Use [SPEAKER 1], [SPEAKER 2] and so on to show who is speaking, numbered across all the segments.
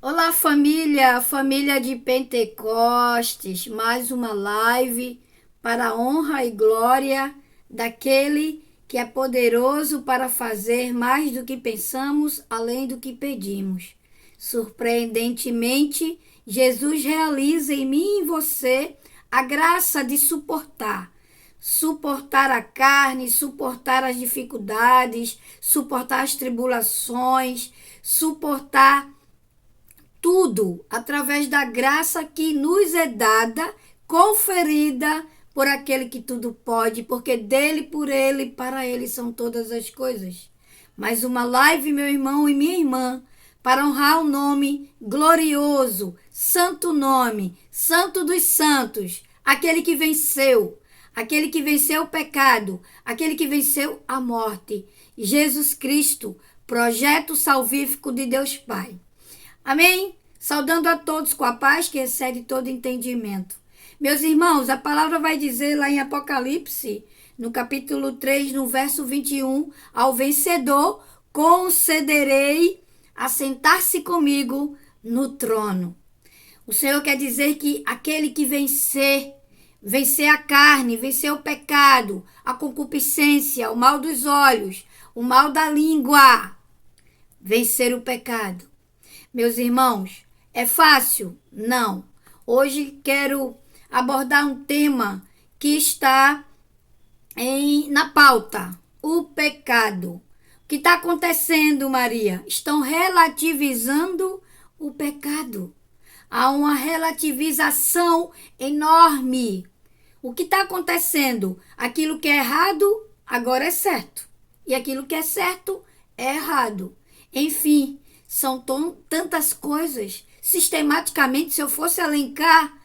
[SPEAKER 1] Olá, família de Pentecostes, mais uma live para a honra e glória daquele que é poderoso para fazer mais do que pensamos, além do que pedimos. Surpreendentemente, Jesus realiza em mim e em você a graça de suportar a carne, suportar as dificuldades, suportar as tribulações, suportar tudo através da graça que nos é dada, conferida por aquele que tudo pode, porque dele, por ele e para ele são todas as coisas. Mais uma live, meu irmão e minha irmã, para honrar o nome glorioso, santo nome, santo dos santos, aquele que venceu o pecado, aquele que venceu a morte. Jesus Cristo, projeto salvífico de Deus Pai. Amém? Saudando a todos com a paz que excede todo entendimento. Meus irmãos, a palavra vai dizer lá em Apocalipse, no capítulo 3, no verso 21, ao vencedor concederei assentar-se comigo no trono. O Senhor quer dizer que aquele que vencer a carne, vencer o pecado, a concupiscência, o mal dos olhos, o mal da língua, vencer o pecado. Meus irmãos, é fácil? Não. Hoje quero abordar um tema que está na pauta: o pecado. O que está acontecendo, Maria? Estão relativizando o pecado. Há uma relativização enorme. O que está acontecendo? Aquilo que é errado agora é certo. E aquilo que é certo é errado. Enfim, são tantas coisas. Sistematicamente, se eu fosse elencar,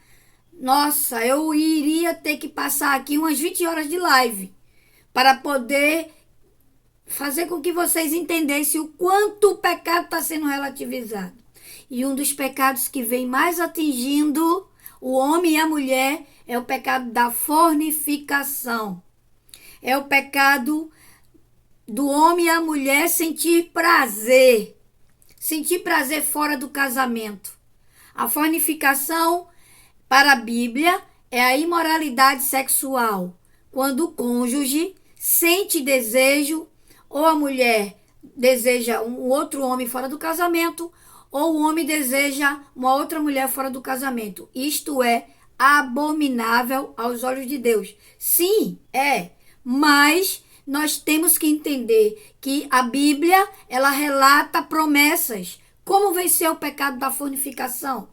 [SPEAKER 1] nossa, eu iria ter que passar aqui umas 20 horas de live para poder fazer com que vocês entendessem o quanto o pecado está sendo relativizado. E um dos pecados que vem mais atingindo o homem e a mulher é o pecado da fornicação. É o pecado do homem e a mulher sentir prazer fora do casamento. A fornicação, para a Bíblia, é a imoralidade sexual, quando o cônjuge sente desejo, ou a mulher deseja um outro homem fora do casamento, ou o homem deseja uma outra mulher fora do casamento. Isto é abominável aos olhos de Deus. Sim, é, mas nós temos que entender que a Bíblia, ela relata promessas. Como vencer o pecado da fornicação?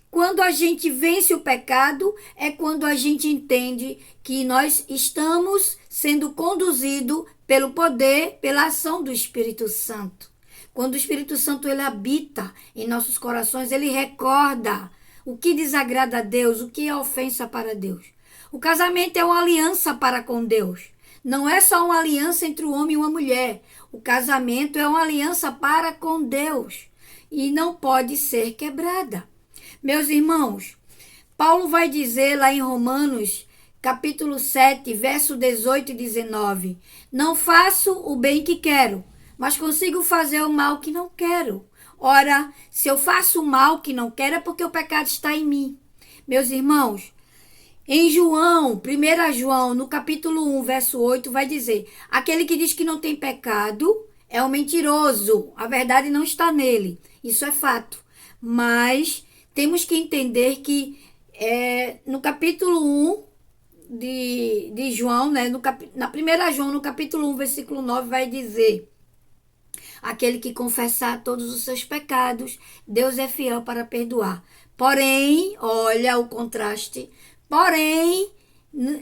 [SPEAKER 1] Quando a gente vence o pecado, é quando a gente entende que nós estamos sendo conduzidos pelo poder, pela ação do Espírito Santo. Quando o Espírito Santo ele habita em nossos corações, ele recorda o que desagrada a Deus, o que é ofensa para Deus. O casamento é uma aliança para com Deus. Não é só uma aliança entre o homem e uma mulher. O casamento é uma aliança para com Deus e não pode ser quebrada. Meus irmãos, Paulo vai dizer lá em Romanos, capítulo 7, verso 18 e 19: não faço o bem que quero, mas consigo fazer o mal que não quero. Ora, se eu faço o mal que não quero, é porque o pecado está em mim. Meus irmãos, em João, 1 João, no capítulo 1, verso 8, vai dizer: aquele que diz que não tem pecado é um mentiroso, a verdade não está nele. Isso é fato. Mas temos que entender que no capítulo 1 de João, né, na 1 João, no capítulo 1, versículo 9, vai dizer: aquele que confessar todos os seus pecados, Deus é fiel para perdoar. Porém, olha o contraste, porém,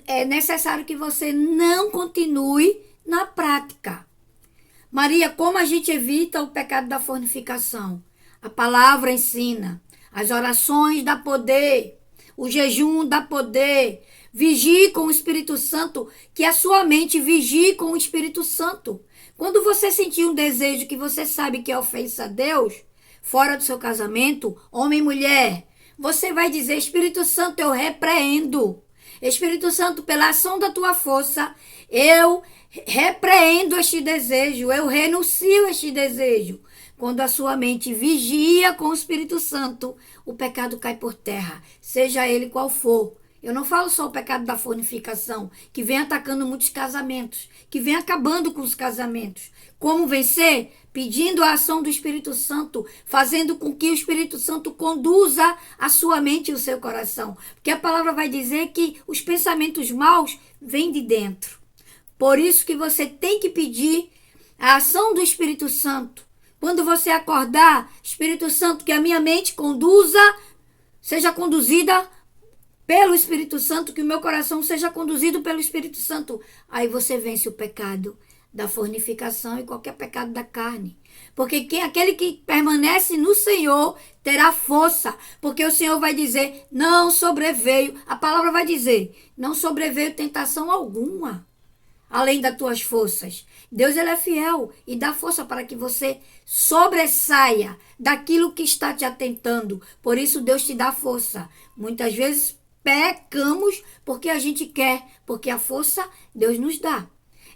[SPEAKER 1] é necessário que você não continue na prática. Maria, como a gente evita o pecado da fornicação? A palavra ensina. As orações dá poder. O jejum dá poder. Vigie com o Espírito Santo, que a sua mente vigie com o Espírito Santo. Quando você sentir um desejo que você sabe que é ofensa a Deus, fora do seu casamento, homem e mulher, você vai dizer: Espírito Santo, eu repreendo. Espírito Santo, pela ação da tua força, eu repreendo este desejo, eu renuncio este desejo. quando a sua mente vigia com o Espírito Santo, o pecado cai por terra, seja ele qual for. Eu não falo só o pecado da fornicação, que vem atacando muitos casamentos, que vem acabando com os casamentos. Como vencer? Pedindo a ação do Espírito Santo, fazendo com que o Espírito Santo conduza a sua mente e o seu coração. Porque a palavra vai dizer que os pensamentos maus vêm de dentro. Por isso que você tem que pedir a ação do Espírito Santo. Quando você acordar, Espírito Santo, que a minha mente seja conduzida pelo Espírito Santo, que o meu coração seja conduzido pelo Espírito Santo. Aí você vence o pecado da fornicação e qualquer pecado da carne. Porque aquele que permanece no Senhor terá força. Porque o Senhor vai dizer, não sobreveio, a palavra vai dizer, não sobreveio tentação alguma, além das tuas forças. Deus, ele é fiel e dá força para que você sobressaia daquilo que está te atentando. Por isso Deus te dá força. Muitas vezes pecamos porque a gente quer, porque a força Deus nos dá.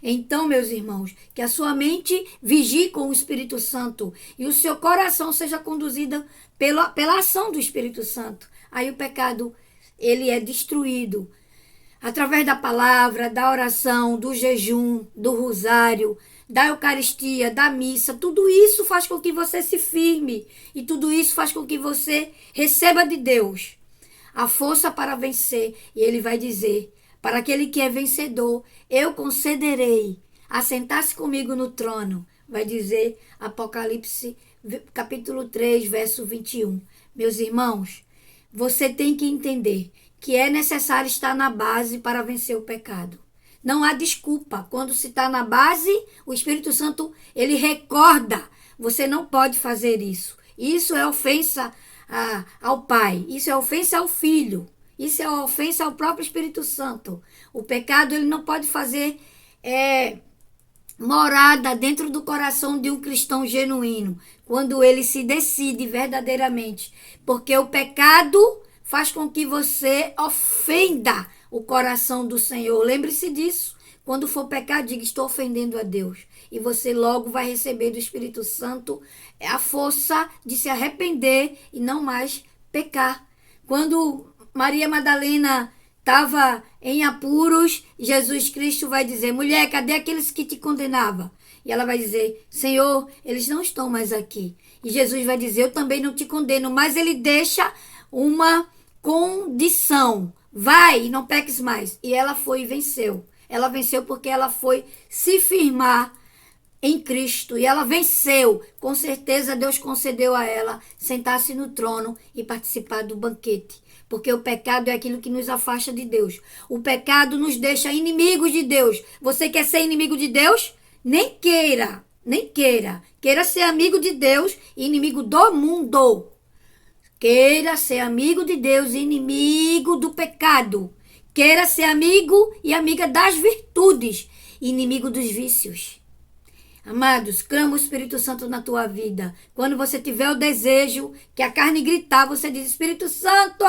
[SPEAKER 1] Então, meus irmãos, que a sua mente vigie com o Espírito Santo e o seu coração seja conduzido pela ação do Espírito Santo. Aí o pecado, ele é destruído. Através da palavra, da oração, do jejum, do rosário, da Eucaristia, da missa, tudo isso faz com que você se firme e tudo isso faz com que você receba de Deus a força para vencer. E ele vai dizer, para aquele que é vencedor, eu concederei assentar-se comigo no trono. Vai dizer Apocalipse capítulo 3, verso 21. Meus irmãos, você tem que entender que é necessário estar na base para vencer o pecado. Não há desculpa. Quando se está na base, o Espírito Santo, ele recorda. Você não pode fazer isso. Isso é ofensa ao Pai. Isso é ofensa ao Filho. Isso é ofensa ao próprio Espírito Santo. O pecado, ele não pode fazer morada dentro do coração de um cristão genuíno, quando ele se decide verdadeiramente. Porque o pecado faz com que você ofenda o coração do Senhor. Lembre-se disso. Quando for pecar, diga, estou ofendendo a Deus. E você logo vai receber do Espírito Santo a força de se arrepender e não mais pecar. Quando Maria Madalena estava em apuros, Jesus Cristo vai dizer, mulher, cadê aqueles que te condenavam? E ela vai dizer, Senhor, eles não estão mais aqui. E Jesus vai dizer, eu também não te condeno, mas ele deixa uma condição. Vai e não peques mais. E ela foi e venceu. Ela venceu porque ela foi se firmar em Cristo. E ela venceu. Com certeza Deus concedeu a ela sentar-se no trono e participar do banquete. Porque o pecado é aquilo que nos afasta de Deus. O pecado nos deixa inimigos de Deus. Você quer ser inimigo de Deus? Nem queira. Nem queira. Queira ser amigo de Deus e inimigo do mundo. Queira ser amigo de Deus e inimigo do pecado. Queira ser amigo e amiga das virtudes, inimigo dos vícios. Amados, clama o Espírito Santo na tua vida. Quando você tiver o desejo que a carne gritar, você diz, Espírito Santo,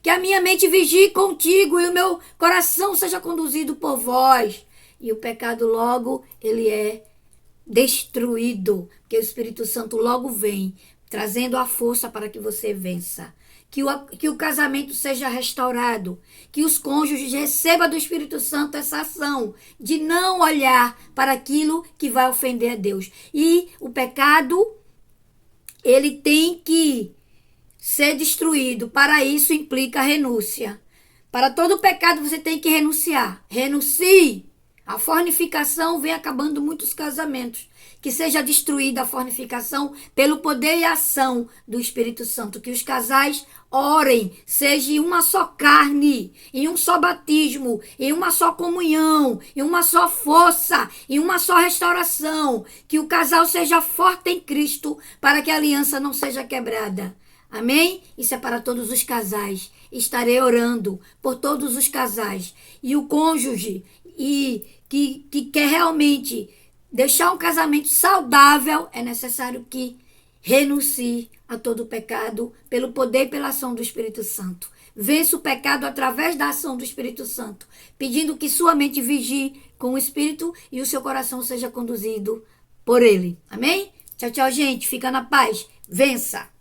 [SPEAKER 1] que a minha mente vigie contigo e o meu coração seja conduzido por vós. E o pecado logo, ele é destruído, porque o Espírito Santo logo vem, trazendo a força para que você vença. Que o casamento seja restaurado. Que os cônjuges recebam do Espírito Santo essa ação de não olhar para aquilo que vai ofender a Deus. E o pecado, ele tem que ser destruído. Para isso implica renúncia. Para todo pecado você tem que renunciar. Renuncie. A fornicação vem acabando muitos casamentos. Que seja destruída a fornicação pelo poder e ação do Espírito Santo. Que os casais orem, seja uma só carne, em um só batismo, em uma só comunhão, em uma só força, em uma só restauração. Que o casal seja forte em Cristo para que a aliança não seja quebrada. Amém? Isso é para todos os casais. Estarei orando por todos os casais. E o cônjuge que quer realmente deixar um casamento saudável, é necessário que renuncie a todo pecado pelo poder e pela ação do Espírito Santo. Vença o pecado através da ação do Espírito Santo, pedindo que sua mente vigie com o Espírito e o seu coração seja conduzido por ele. Amém? Tchau, tchau, gente. Fica na paz. Vença!